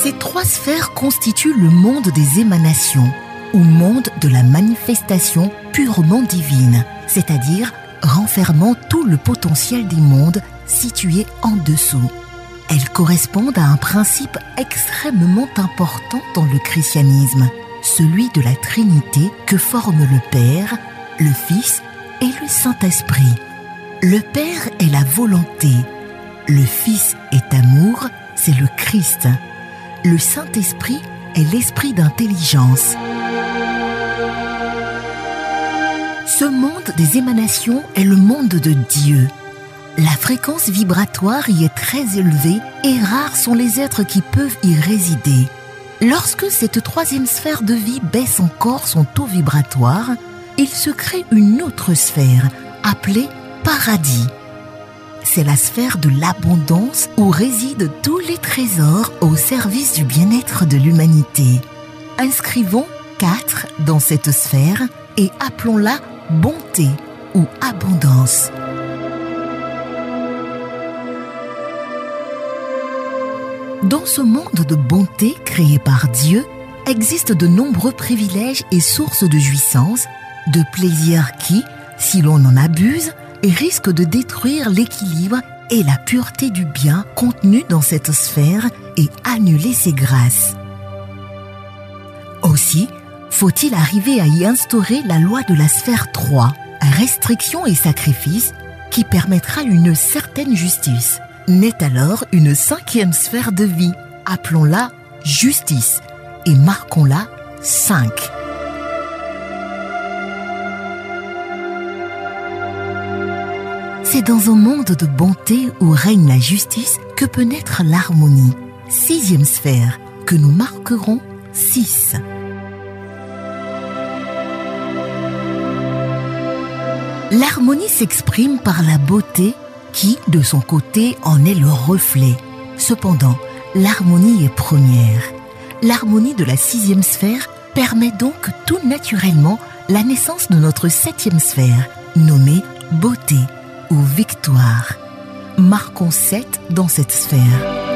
Ces trois sphères constituent le monde des émanations, ou monde de la manifestation purement divine, c'est-à-dire renfermant tout le potentiel des mondes situés en dessous. Elles correspondent à un principe extrêmement important dans le christianisme, celui de la Trinité que forment le Père, le Fils et le Saint-Esprit. Le Père est la volonté, le Fils est amour, c'est le Christ. Le Saint-Esprit est l'esprit d'intelligence. Ce monde des émanations est le monde de Dieu. La fréquence vibratoire y est très élevée et rares sont les êtres qui peuvent y résider. Lorsque cette troisième sphère de vie baisse encore son taux vibratoire, il se crée une autre sphère appelée paradis. C'est la sphère de l'abondance où résident tous les trésors au service du bien-être de l'humanité. Inscrivons 4 dans cette sphère et appelons-la bonté ou abondance. Dans ce monde de bonté créé par Dieu, existent de nombreux privilèges et sources de jouissance, de plaisirs qui, si l'on en abuse, risquent de détruire l'équilibre et la pureté du bien contenu dans cette sphère et annuler ses grâces. Aussi, faut-il arriver à y instaurer la loi de la sphère 3, restriction et sacrifice, qui permettra une certaine justice. Naît alors une 5e sphère de vie, appelons-la justice et marquons-la 5. C'est dans un monde de bonté où règne la justice que peut naître l'harmonie, 6e sphère, que nous marquerons 6. L'harmonie s'exprime par la beauté qui, de son côté, en est le reflet. Cependant, l'harmonie est première. L'harmonie de la 6e sphère permet donc tout naturellement la naissance de notre 7e sphère, nommée beauté ou victoire. Marquons 7 dans cette sphère.